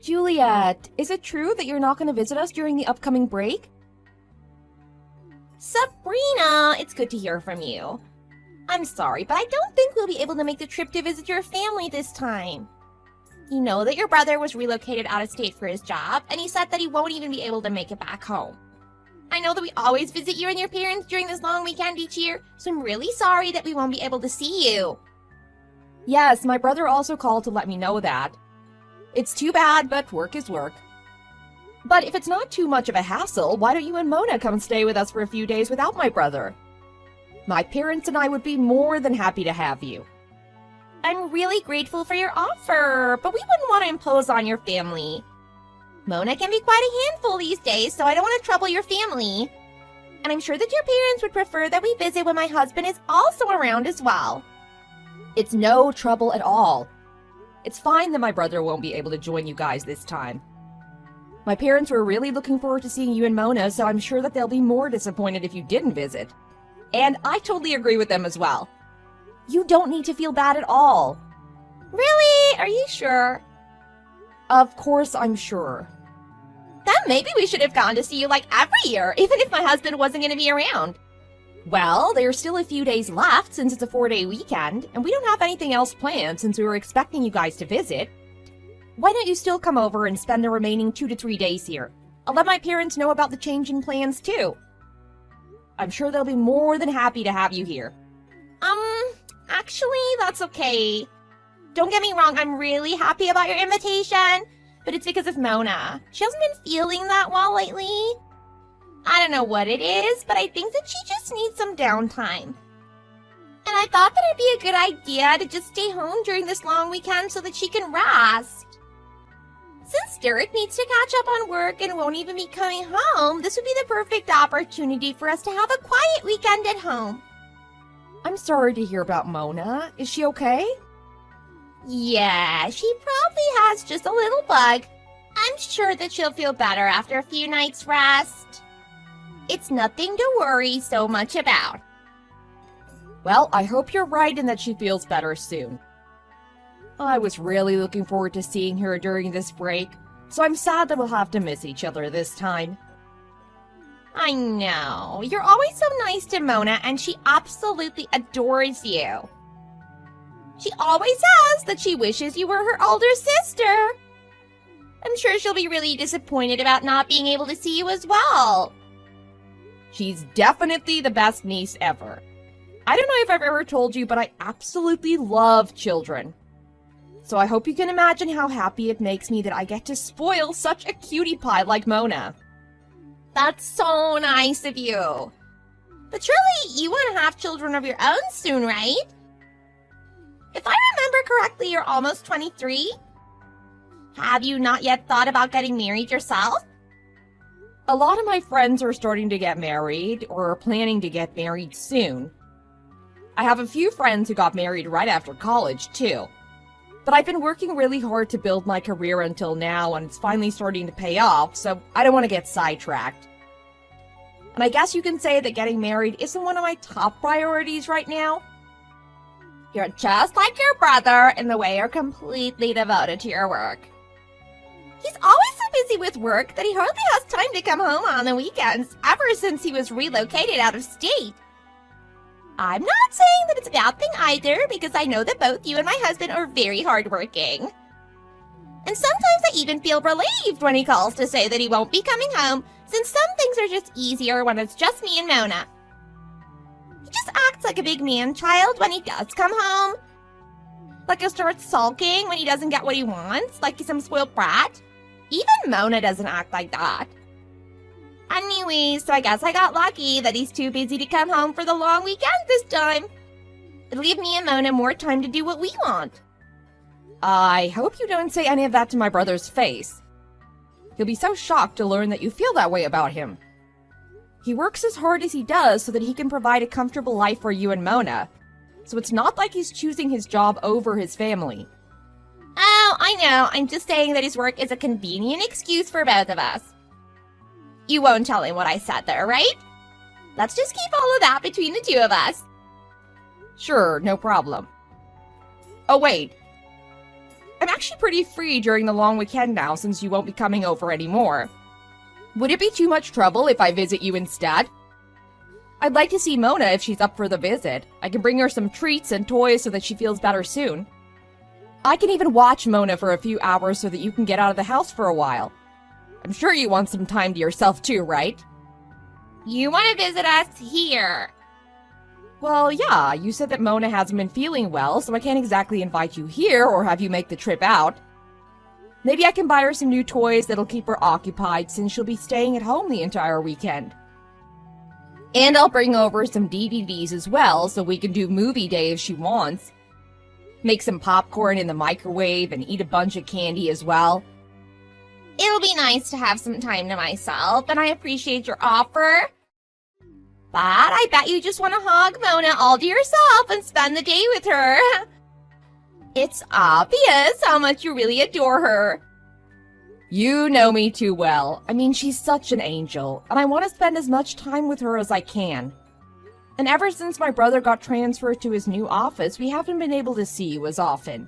Juliet, is it true that you're not going to visit us during the upcoming break? Sabrina, it's good to hear from you. I'm sorry, but I don't think we'll be able to make the trip to visit your family this time. You know that your brother was relocated out of state for his job, and he said that he won't even be able to make it back home. I know that we always visit you and your parents during this long weekend each year, so I'm really sorry that we won't be able to see you. Yes, my brother also called to let me know that. It's too bad, but work is work. But if it's not too much of a hassle, why don't you and Mona come stay with us for a few days without my brother? My parents and I would be more than happy to have you. I'm really grateful for your offer, but we wouldn't want to impose on your family. Mona can be quite a handful these days, so I don't want to trouble your family. And I'm sure that your parents would prefer that we visit when my husband is also around as well. It's no trouble at all. It's fine that my brother won't be able to join you guys this time. My parents were really looking forward to seeing you and Mona, so I'm sure that they'll be more disappointed if you didn't visit. And I totally agree with them as well. You don't need to feel bad at all. Really? Are you sure? Of course I'm sure. Then maybe we should have gone to see you like every year, even if my husband wasn't going to be around. Well, there's still a few days left since it's a 4-day weekend, and we don't have anything else planned since we were expecting you guys to visit. Why don't you still come over and spend the remaining 2 to 3 days here? I'll let my parents know about the change in plans too. I'm sure they'll be more than happy to have you here. Actually, that's okay. Don't get me wrong, I'm really happy about your invitation, but it's because of Mona. She hasn't been feeling that well lately. I don't know what it is, but I think that she just needs some downtime. And I thought that it'd be a good idea to just stay home during this long weekend so that she can rest. Since Derek needs to catch up on work and won't even be coming home, this would be the perfect opportunity for us to have a quiet weekend at home. I'm sorry to hear about Mona. Is she okay? Yeah, she probably has just a little bug. I'm sure that she'll feel better after a few nights' rest. It's nothing to worry so much about. Well, I hope you're right and that she feels better soon. I was really looking forward to seeing her during this break, so I'm sad that we'll have to miss each other this time. I know. You're always so nice to Mona, and she absolutely adores you. She always says that she wishes you were her older sister. I'm sure she'll be really disappointed about not being able to see you as well. She's definitely the best niece ever. I don't know if I've ever told you, but I absolutely love children. So I hope you can imagine how happy it makes me that I get to spoil such a cutie pie like Mona. That's so nice of you. But surely you want to have children of your own soon, right? If I remember correctly, you're almost 23. Have you not yet thought about getting married yourself? A lot of my friends are starting to get married or are planning to get married soon. I have a few friends who got married right after college, too. But I've been working really hard to build my career until now, and it's finally starting to pay off, so I don't want to get sidetracked. And I guess you can say that getting married isn't one of my top priorities right now. You're just like your brother in the way you're completely devoted to your work. He's always so busy with work that he hardly has time to come home on the weekends ever since he was relocated out of state. I'm not saying that it's a bad thing either, because I know that both you and my husband are very hardworking. And sometimes I even feel relieved when he calls to say that he won't be coming home, since some things are just easier when it's just me and Mona. He just acts like a big man-child when he does come home. Like he'll start sulking when he doesn't get what he wants, like he's some spoiled brat. Even Mona doesn't act like that. Anyways, so I guess I got lucky that he's too busy to come home for the long weekend this time. It'll give me and Mona more time to do what we want. I hope you don't say any of that to my brother's face. He'll be so shocked to learn that you feel that way about him. He works as hard as he does so that he can provide a comfortable life for you and Mona. So it's not like he's choosing his job over his family. Oh, I know. I'm just saying that his work is a convenient excuse for both of us. You won't tell him what I said there, right? Let's just keep all of that between the two of us. Sure, no problem. Oh, wait. I'm actually pretty free during the long weekend now since you won't be coming over anymore. Would it be too much trouble if I visit you instead? I'd like to see Mona if she's up for the visit. I can bring her some treats and toys so that she feels better soon. I can even watch Mona for a few hours so that you can get out of the house for a while. I'm sure you want some time to yourself too, right? You want to visit us here? Well, yeah, you said that Mona hasn't been feeling well, so I can't exactly invite you here or have you make the trip out. Maybe I can buy her some new toys that'll keep her occupied since she'll be staying at home the entire weekend. And I'll bring over some DVDs as well so we can do movie day if she wants. Make some popcorn in the microwave and eat a bunch of candy as well. It'll be nice to have some time to myself, and I appreciate your offer. But I bet you just want to hug Mona all to yourself and spend the day with her. It's obvious how much you really adore her. You know me too well. I mean, she's such an angel, and I want to spend as much time with her as I can. And ever since my brother got transferred to his new office, we haven't been able to see you as often.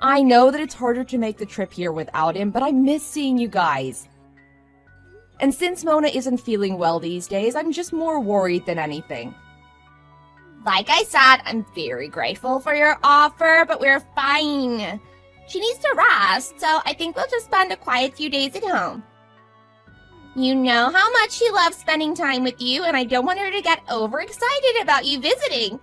I know that it's harder to make the trip here without him, but I miss seeing you guys. And since Mona isn't feeling well these days, I'm just more worried than anything. Like I said, I'm very grateful for your offer, but we're fine. She needs to rest, so I think we'll just spend a quiet few days at home. You know how much she loves spending time with you, and I don't want her to get overexcited about you visiting.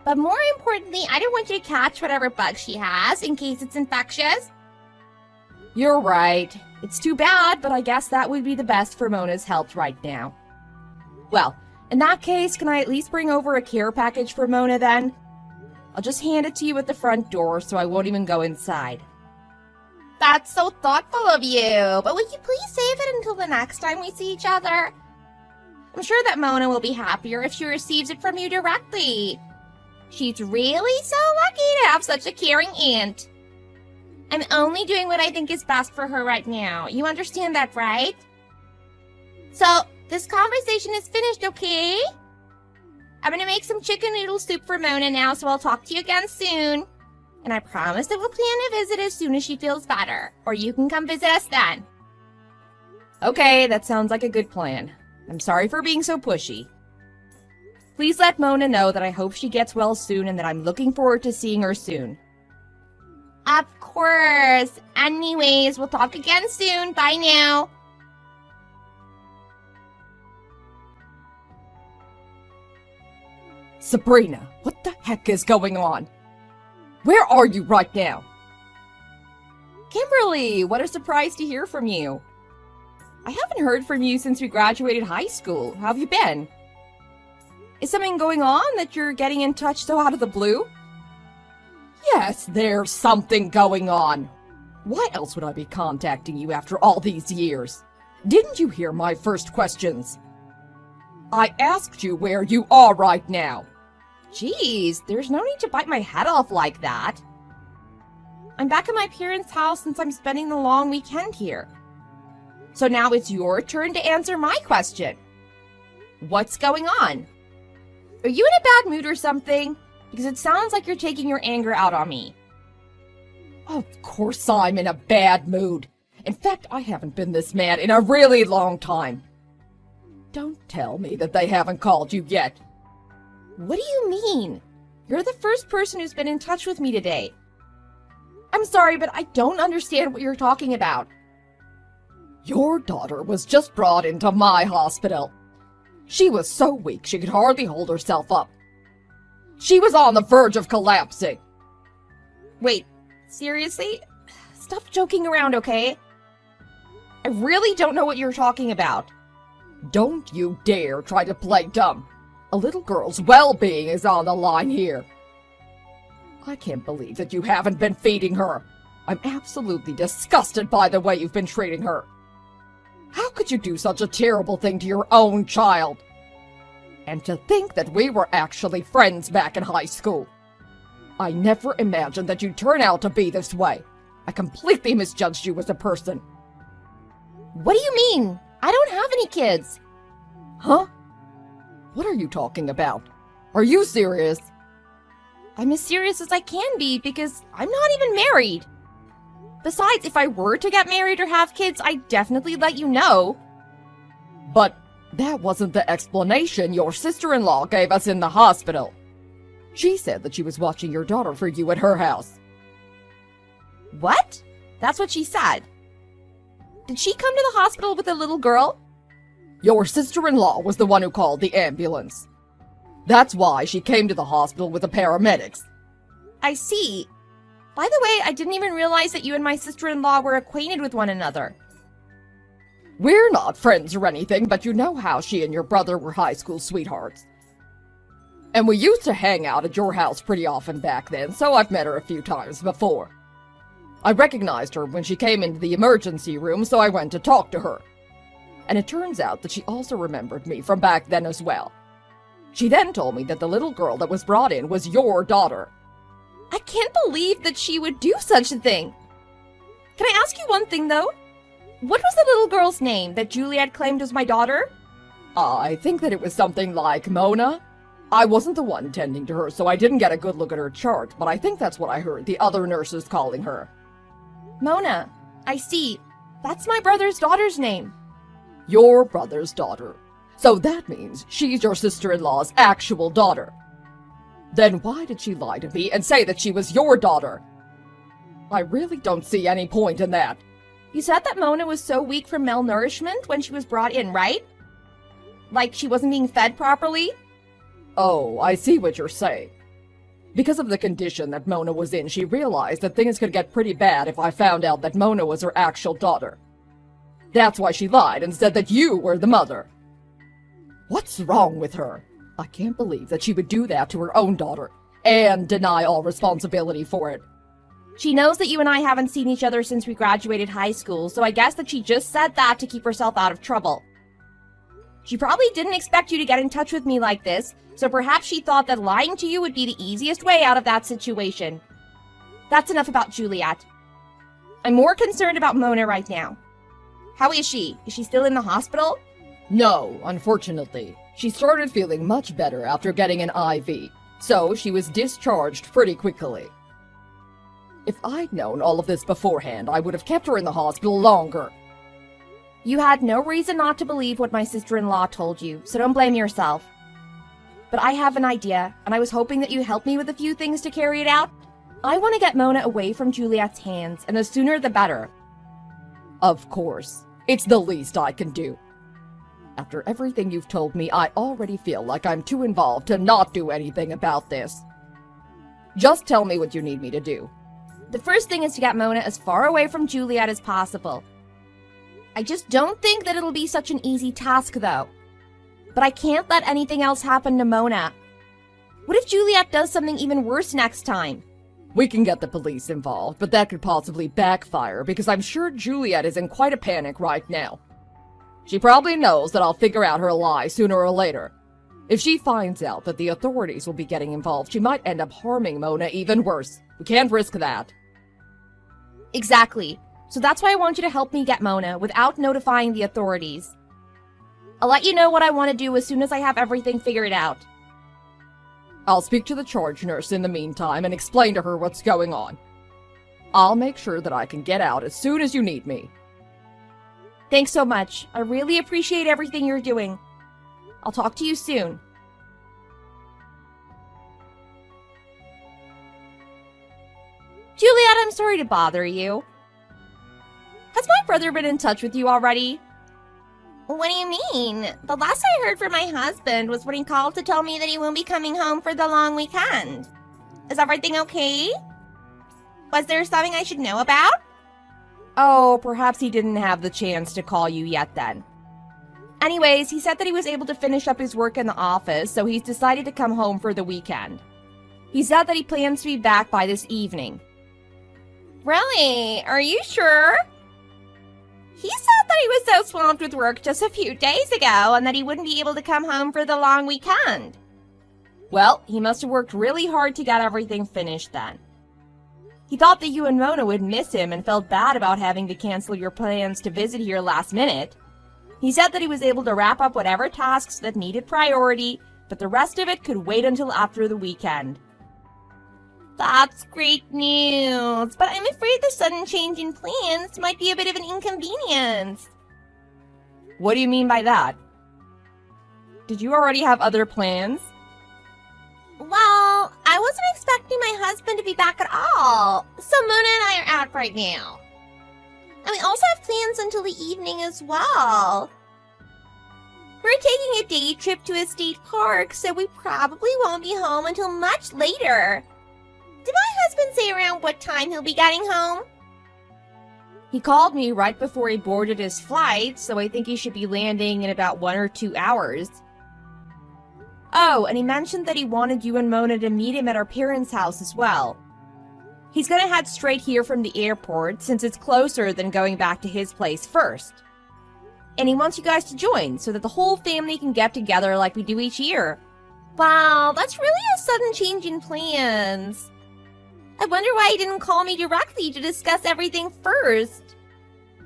But more importantly, I don't want you to catch whatever bug she has in case it's infectious. You're right. It's too bad, but I guess that would be the best for Mona's health right now. Well, in that case, can I at least bring over a care package for Mona then? I'll just hand it to you at the front door so I won't even go inside. That's so thoughtful of you, but would you please save it until the next time we see each other? I'm sure that Mona will be happier if she receives it from you directly. She's really so lucky to have such a caring aunt. I'm only doing what I think is best for her right now. You understand that, right? So, this conversation is finished, okay? I'm gonna make some chicken noodle soup for Mona now, so I'll talk to you again soon. And I promise that we'll plan a visit as soon as she feels better, or you can come visit us then. Okay, that sounds like a good plan. I'm sorry for being so pushy. Please let Mona know that I hope she gets well soon and that I'm looking forward to seeing her soon. Of course. Anyways, we'll talk again soon. Bye now. Sabrina, what the heck is going on? Where are you right now? Kimberly, what a surprise to hear from you. I haven't heard from you since we graduated high school. How have you been? Is something going on that you're getting in touch so out of the blue? Yes, there's something going on. Why else would I be contacting you after all these years? Didn't you hear my first questions? I asked you where you are right now. Jeez, there's no need to bite my head off like that. I'm back at my parents' house since I'm spending the long weekend here. So now it's your turn to answer my question. What's going on? Are you in a bad mood or something? Because it sounds like you're taking your anger out on me. Of course I'm in a bad mood. In fact, I haven't been this mad in a really long time. Don't tell me that they haven't called you yet. What do you mean? You're the first person who's been in touch with me today. I'm sorry, but I don't understand what you're talking about. Your daughter was just brought into my hospital. She was so weak she could hardly hold herself up. She was on the verge of collapsing. Wait, seriously? Stop joking around, okay? I really don't know what you're talking about. Don't you dare try to play dumb. A little girl's well-being is on the line here. I can't believe that you haven't been feeding her. I'm absolutely disgusted by the way you've been treating her. How could you do such a terrible thing to your own child? And to think that we were actually friends back in high school. I never imagined that you'd turn out to be this way. I completely misjudged you as a person. What do you mean? I don't have any kids. Huh? What are you talking about? Are you serious? I'm as serious as I can be because I'm not even married. Besides, if I were to get married or have kids, I'd definitely let you know. But that wasn't the explanation your sister-in-law gave us in the hospital. She said that she was watching your daughter for you at her house. What? That's what she said. Did she come to the hospital with a little girl? Your sister-in-law was the one who called the ambulance. That's why she came to the hospital with the paramedics. I see. By the way, I didn't even realize that you and my sister-in-law were acquainted with one another. We're not friends or anything, but you know how she and your brother were high school sweethearts. And we used to hang out at your house pretty often back then, so I've met her a few times before. I recognized her when she came into the emergency room, so I went to talk to her. And it turns out that she also remembered me from back then as well. She then told me that the little girl that was brought in was your daughter. I can't believe that she would do such a thing. Can I ask you one thing, though? What was the little girl's name that Juliet claimed was my daughter? I think that it was something like Mona. I wasn't the one tending to her, so I didn't get a good look at her chart, but I think that's what I heard the other nurses calling her. Mona. I see. That's my brother's daughter's name. Your brother's daughter. So that means she's your sister-in-law's actual daughter. Then why did she lie to me and say that she was your daughter? I really don't see any point in that. You said that Mona was so weak from malnourishment when she was brought in, right? Like she wasn't being fed properly? Oh, I see what you're saying. Because of the condition that Mona was in, she realized that things could get pretty bad if I found out that Mona was her actual daughter. That's why she lied and said that you were the mother. What's wrong with her? I can't believe that she would do that to her own daughter and deny all responsibility for it. She knows that you and I haven't seen each other since we graduated high school, so I guess that she just said that to keep herself out of trouble. She probably didn't expect you to get in touch with me like this, so perhaps she thought that lying to you would be the easiest way out of that situation. That's enough about Juliet. I'm more concerned about Mona right now. How is she? Is she still in the hospital? No, unfortunately. She started feeling much better after getting an IV, so she was discharged pretty quickly. If I'd known all of this beforehand, I would have kept her in the hospital longer. You had no reason not to believe what my sister-in-law told you, so don't blame yourself. But I have an idea, and I was hoping that you'd help me with a few things to carry it out. I want to get Mona away from Juliet's hands, and the sooner the better. Of course. It's the least I can do. After everything you've told me, I already feel like I'm too involved to not do anything about this. Just tell me what you need me to do. The first thing is to get Mona as far away from Juliet as possible. I just don't think that it'll be such an easy task, though. But I can't let anything else happen to Mona. What if Juliet does something even worse next time? We can get the police involved, but that could possibly backfire because I'm sure Juliet is in quite a panic right now. She probably knows that I'll figure out her lie sooner or later. If she finds out that the authorities will be getting involved, she might end up harming Mona even worse. We can't risk that. Exactly. So that's why I want you to help me get Mona without notifying the authorities. I'll let you know what I want to do as soon as I have everything figured out. I'll speak to the charge nurse in the meantime and explain to her what's going on. I'll make sure that I can get out as soon as you need me. Thanks so much. I really appreciate everything you're doing. I'll talk to you soon. Juliet, I'm sorry to bother you. Has my brother been in touch with you already? What do you mean? The last I heard from my husband was when he called to tell me that he won't be coming home for the long weekend. Is everything okay? Was there something I should know about? Oh, perhaps he didn't have the chance to call you yet then. Anyways, he said that he was able to finish up his work in the office, so he's decided to come home for the weekend. He said that he plans to be back by this evening. Really? Are you sure? He said that he was so swamped with work just a few days ago and that he wouldn't be able to come home for the long weekend. Well, he must have worked really hard to get everything finished then. He thought that you and Mona would miss him and felt bad about having to cancel your plans to visit here last minute. He said that he was able to wrap up whatever tasks that needed priority, but the rest of it could wait until after the weekend. That's great news, but I'm afraid the sudden change in plans might be a bit of an inconvenience. What do you mean by that? Did you already have other plans? Well, I wasn't expecting my husband to be back at all, so Mona and I are out right now. And we also have plans until the evening as well. We're taking a day trip to a state park, so we probably won't be home until much later. Did my husband say around what time he'll be getting home? He called me right before he boarded his flight, so I think he should be landing in about 1 or 2 hours. Oh, and he mentioned that he wanted you and Mona to meet him at our parents' house as well. He's gonna head straight here from the airport, since it's closer than going back to his place first. And he wants you guys to join, so that the whole family can get together like we do each year. Wow, that's really a sudden change in plans. I wonder why he didn't call me directly to discuss everything first.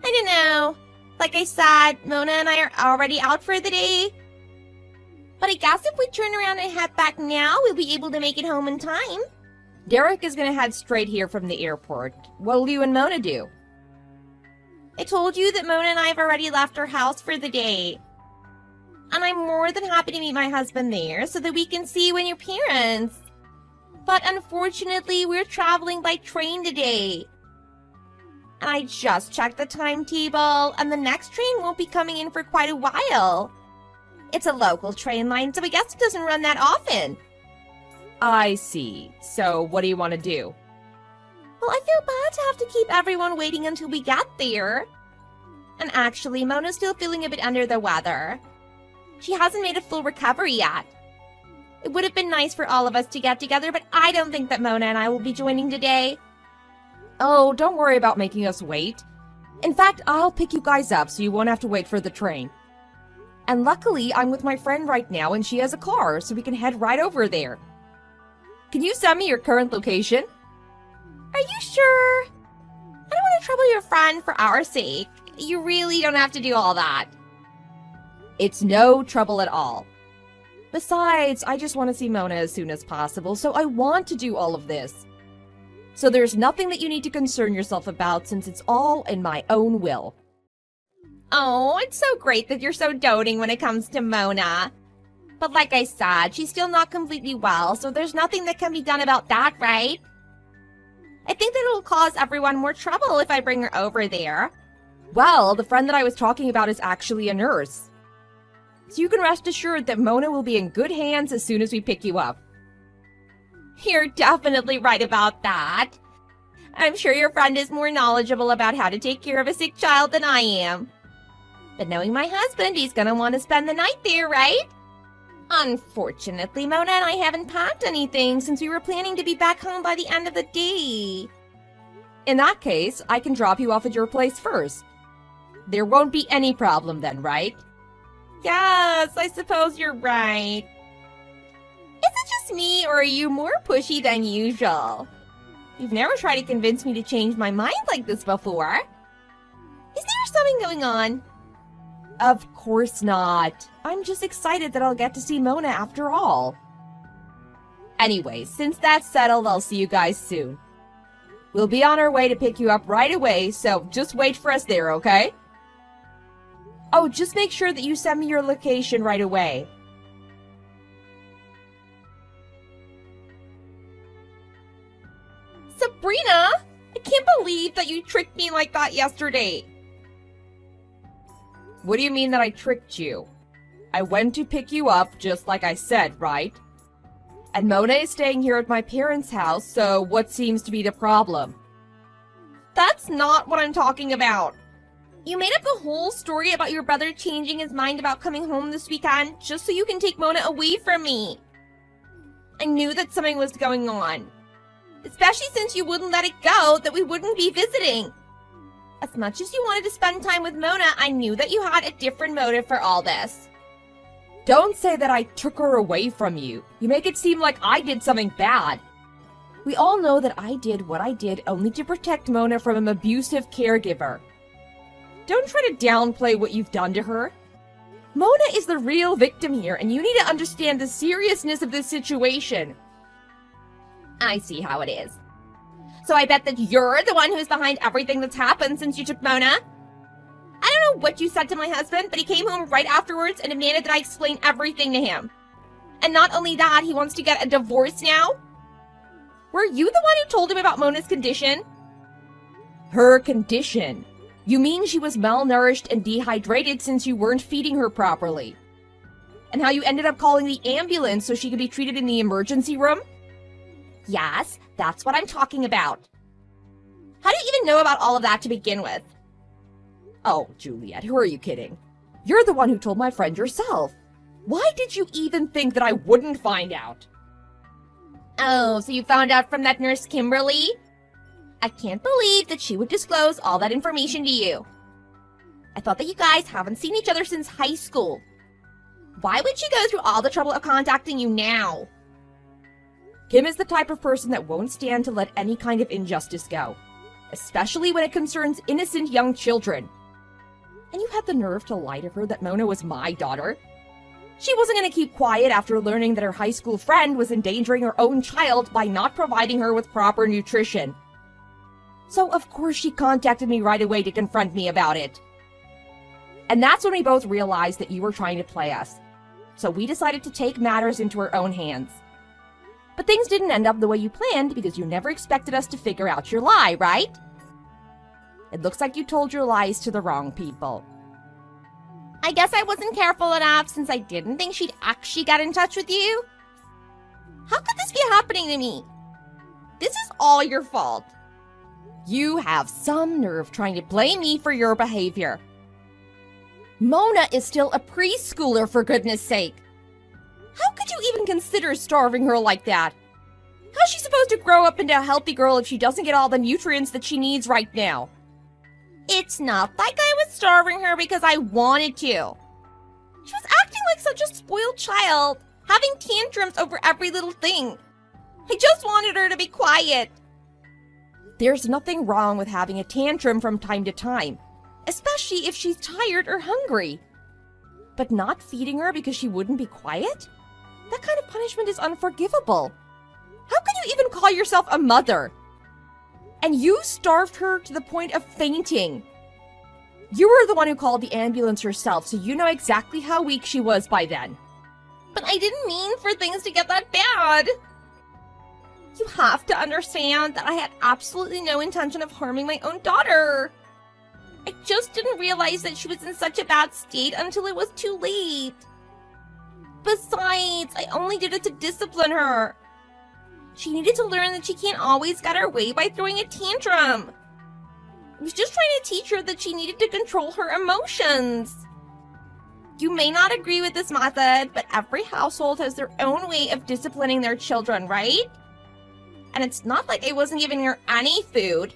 I don't know. Like I said, Mona and I are already out for the day. But I guess if we turn around and head back now, we'll be able to make it home in time. Derek is gonna head straight here from the airport. What'll you and Mona do? I told you that Mona and I have already left our house for the day. And I'm more than happy to meet my husband there so that we can see you and your parents. But unfortunately, we're traveling by train today. And I just checked the timetable, and the next train won't be coming in for quite a while. It's a local train line, so I guess it doesn't run that often. I see. So what do you want to do? Well, I feel bad to have to keep everyone waiting until we get there. And actually, Mona's still feeling a bit under the weather. She hasn't made a full recovery yet. It would have been nice for all of us to get together, but I don't think that Mona and I will be joining today. Oh, don't worry about making us wait. In fact, I'll pick you guys up so you won't have to wait for the train. And luckily, I'm with my friend right now and she has a car, so we can head right over there. Can you send me your current location? Are you sure? I don't want to trouble your friend for our sake. You really don't have to do all that. It's no trouble at all. Besides, I just want to see Mona as soon as possible, so I want to do all of this. So there's nothing that you need to concern yourself about since it's all in my own will. Oh, it's so great that you're so doting when it comes to Mona. But like I said, she's still not completely well, so there's nothing that can be done about that, right? I think that it'll cause everyone more trouble if I bring her over there. Well, the friend that I was talking about is actually a nurse. So you can rest assured that Mona will be in good hands as soon as we pick you up. You're definitely right about that. I'm sure your friend is more knowledgeable about how to take care of a sick child than I am. But knowing my husband, he's gonna want to spend the night there, right? Unfortunately, Mona and I haven't packed anything since we were planning to be back home by the end of the day. In that case, I can drop you off at your place first. There won't be any problem then, right? Yes, I suppose you're right. Is it just me, or are you more pushy than usual? You've never tried to convince me to change my mind like this before. Is there something going on? Of course not. I'm just excited that I'll get to see Mona after all. Anyway, since that's settled, I'll see you guys soon. We'll be on our way to pick you up right away, so just wait for us there, okay? Oh, just make sure that you send me your location right away. Sabrina, I can't believe that you tricked me like that yesterday. What do you mean that I tricked you? I went to pick you up just like I said, right? And Mona is staying here at my parents' house, so what seems to be the problem? That's not what I'm talking about. You made up the whole story about your brother changing his mind about coming home this weekend just so you can take Mona away from me. I knew that something was going on. Especially since you wouldn't let it go that we wouldn't be visiting. As much as you wanted to spend time with Mona, I knew that you had a different motive for all this. Don't say that I took her away from you. You make it seem like I did something bad. We all know that I did what I did only to protect Mona from an abusive caregiver. Don't try to downplay what you've done to her. Mona is the real victim here, and you need to understand the seriousness of this situation. I see how it is. So I bet that you're the one who's behind everything that's happened since you took Mona. I don't know what you said to my husband, but he came home right afterwards and demanded that I explain everything to him. And not only that, he wants to get a divorce now. Were you the one who told him about Mona's condition? Her condition? You mean she was malnourished and dehydrated since you weren't feeding her properly? And how you ended up calling the ambulance so she could be treated in the emergency room? Yes, that's what I'm talking about. How do you even know about all of that to begin with? Oh, Juliet, who are you kidding? You're the one who told my friend yourself. Why did you even think that I wouldn't find out? Oh, so you found out from that nurse Kimberly? I can't believe that she would disclose all that information to you. I thought that you guys haven't seen each other since high school. Why would she go through all the trouble of contacting you now? Kim is the type of person that won't stand to let any kind of injustice go, especially when it concerns innocent young children. And you had the nerve to lie to her that Mona was my daughter? She wasn't going to keep quiet after learning that her high school friend was endangering her own child by not providing her with proper nutrition. So of course she contacted me right away to confront me about it. And that's when we both realized that you were trying to play us. So we decided to take matters into our own hands. But things didn't end up the way you planned because you never expected us to figure out your lie, right? It looks like you told your lies to the wrong people. I guess I wasn't careful enough since I didn't think she'd actually get in touch with you. How could this be happening to me? This is all your fault. You have some nerve trying to blame me for your behavior. Mona is still a preschooler, for goodness sake. How could you even consider starving her like that? How's she supposed to grow up into a healthy girl if she doesn't get all the nutrients that she needs right now? It's not like I was starving her because I wanted to. She was acting like such a spoiled child, having tantrums over every little thing. I just wanted her to be quiet. There's nothing wrong with having a tantrum from time to time, especially if she's tired or hungry. But not feeding her because she wouldn't be quiet? That kind of punishment is unforgivable. How could you even call yourself a mother? And you starved her to the point of fainting. You were the one who called the ambulance yourself, so you know exactly how weak she was by then. But I didn't mean for things to get that bad. You have to understand that I had absolutely no intention of harming my own daughter. I just didn't realize that she was in such a bad state until it was too late. Besides, I only did it to discipline her. She needed to learn that she can't always get her way by throwing a tantrum. I was just trying to teach her that she needed to control her emotions. You may not agree with this method, but every household has their own way of disciplining their children, right? And it's not like I wasn't giving her any food.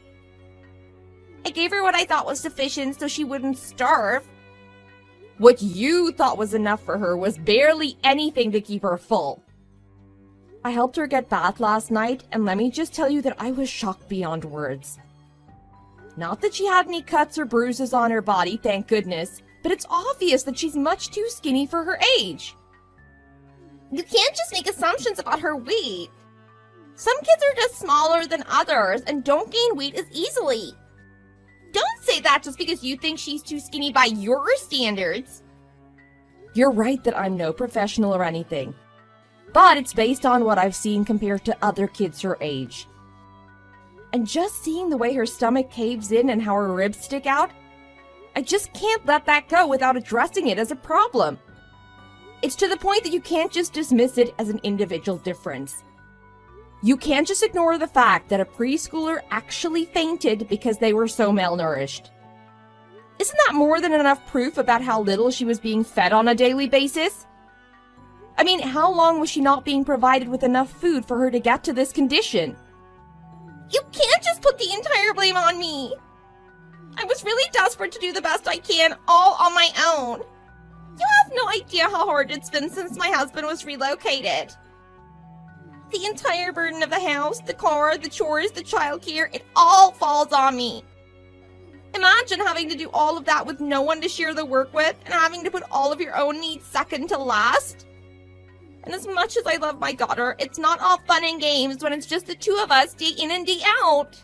I gave her what I thought was sufficient so she wouldn't starve. What you thought was enough for her was barely anything to keep her full. I helped her get bath last night, and let me just tell you that I was shocked beyond words. Not that she had any cuts or bruises on her body, thank goodness, but it's obvious that she's much too skinny for her age. You can't just make assumptions about her weight. Some kids are just smaller than others and don't gain weight as easily. Don't say that just because you think she's too skinny by your standards. You're right that I'm no professional or anything, but it's based on what I've seen compared to other kids her age. And just seeing the way her stomach caves in and how her ribs stick out, I just can't let that go without addressing it as a problem. It's to the point that you can't just dismiss it as an individual difference. You can't just ignore the fact that a preschooler actually fainted because they were so malnourished. Isn't that more than enough proof about how little she was being fed on a daily basis? I mean, how long was she not being provided with enough food for her to get to this condition? You can't just put the entire blame on me. I was really desperate to do the best I can all on my own. You have no idea how hard it's been since my husband was relocated. The entire burden of the house, the car, the chores, the childcare, it all falls on me. Imagine having to do all of that with no one to share the work with and having to put all of your own needs second to last. And as much as I love my daughter, it's not all fun and games when it's just the two of us day in and day out.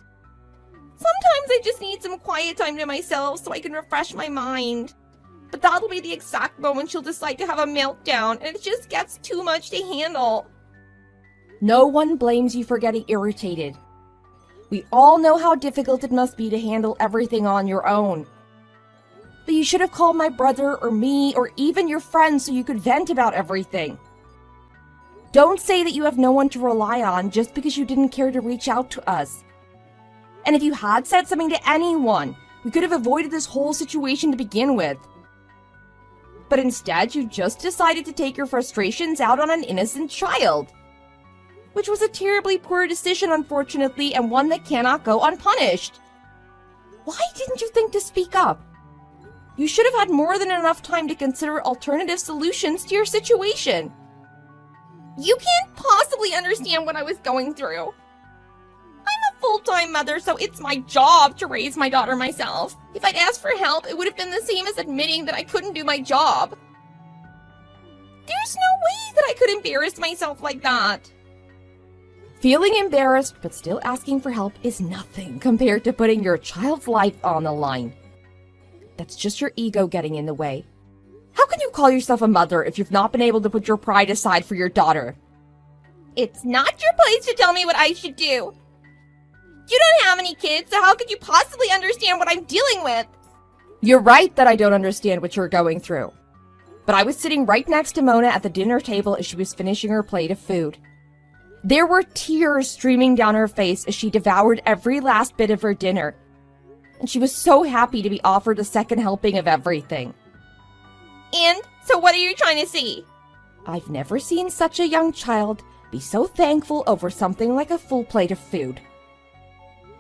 Sometimes I just need some quiet time to myself so I can refresh my mind. But that'll be the exact moment she'll decide to have a meltdown, and it just gets too much to handle. No one blames you for getting irritated. We all know how difficult it must be to handle everything on your own. But you should have called my brother or me or even your friends so you could vent about everything. Don't say that you have no one to rely on just because you didn't care to reach out to us. And if you had said something to anyone, we could have avoided this whole situation to begin with. But instead, you just decided to take your frustrations out on an innocent child. Which was a terribly poor decision, unfortunately, and one that cannot go unpunished. Why didn't you think to speak up? You should have had more than enough time to consider alternative solutions to your situation. You can't possibly understand what I was going through. I'm a full-time mother, so it's my job to raise my daughter myself. If I'd asked for help, it would have been the same as admitting that I couldn't do my job. There's no way that I could embarrass myself like that. Feeling embarrassed but still asking for help is nothing compared to putting your child's life on the line. That's just your ego getting in the way. How can you call yourself a mother if you've not been able to put your pride aside for your daughter? It's not your place to tell me what I should do. You don't have any kids, so how could you possibly understand what I'm dealing with? You're right that I don't understand what you're going through. But I was sitting right next to Mona at the dinner table as she was finishing her plate of food. There were tears streaming down her face as she devoured every last bit of her dinner. And she was so happy to be offered a second helping of everything. And so what are you trying to say? I've never seen such a young child be so thankful over something like a full plate of food.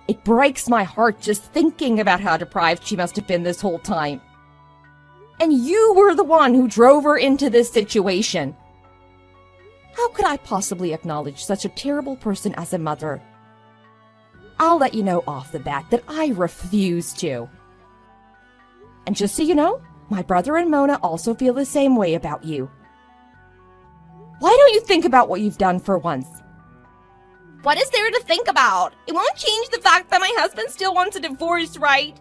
It breaks my heart just thinking about how deprived she must have been this whole time. And you were the one who drove her into this situation. How could I possibly acknowledge such a terrible person as a mother? I'll let you know off the bat that I refuse to. And just so you know, my brother and Mona also feel the same way about you. Why don't you think about what you've done for once? What is there to think about? It won't change the fact that my husband still wants a divorce, right?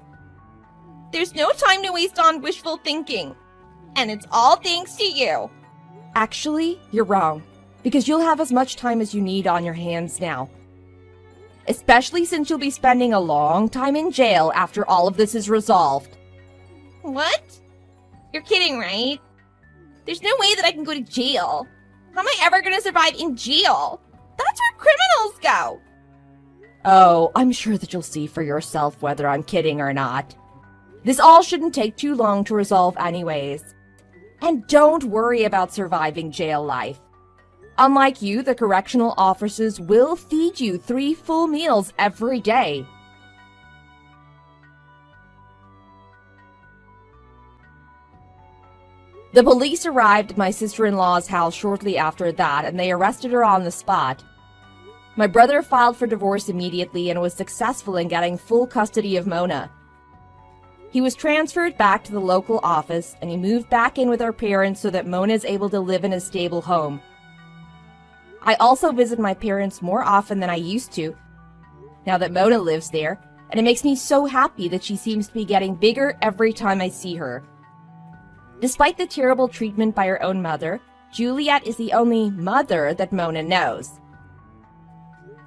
There's no time to waste on wishful thinking. And it's all thanks to you. Actually, you're wrong, because you'll have as much time as you need on your hands now. Especially since you'll be spending a long time in jail after all of this is resolved. What? You're kidding, right? There's no way that I can go to jail. How am I ever going to survive in jail? That's where criminals go. Oh, I'm sure that you'll see for yourself whether I'm kidding or not. This all shouldn't take too long to resolve anyways. And don't worry about surviving jail life. Unlike you, the correctional officers will feed you 3 full meals every day. The police arrived at my sister-in-law's house shortly after that, and they arrested her on the spot. My brother filed for divorce immediately and was successful in getting full custody of Mona. He was transferred back to the local office, and he moved back in with our parents so that Mona is able to live in a stable home. I also visit my parents more often than I used to, now that Mona lives there, and it makes me so happy that she seems to be getting bigger every time I see her. Despite the terrible treatment by her own mother, Juliet is the only mother that Mona knows.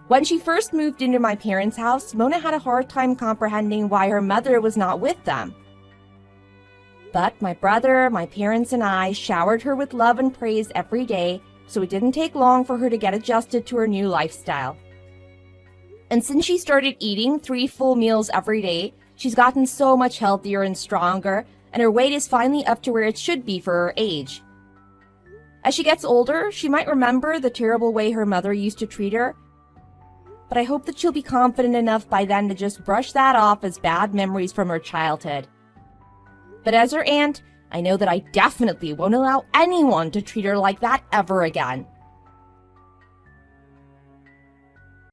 When she first moved into my parents' house, Mona had a hard time comprehending why her mother was not with them. But my brother, my parents, and I showered her with love and praise every day, so it didn't take long for her to get adjusted to her new lifestyle. And since she started eating 3 full meals every day, she's gotten so much healthier and stronger, and her weight is finally up to where it should be for her age. As she gets older, she might remember the terrible way her mother used to treat her, but I hope that she'll be confident enough by then to just brush that off as bad memories from her childhood. But as her aunt, I know that I definitely won't allow anyone to treat her like that ever again.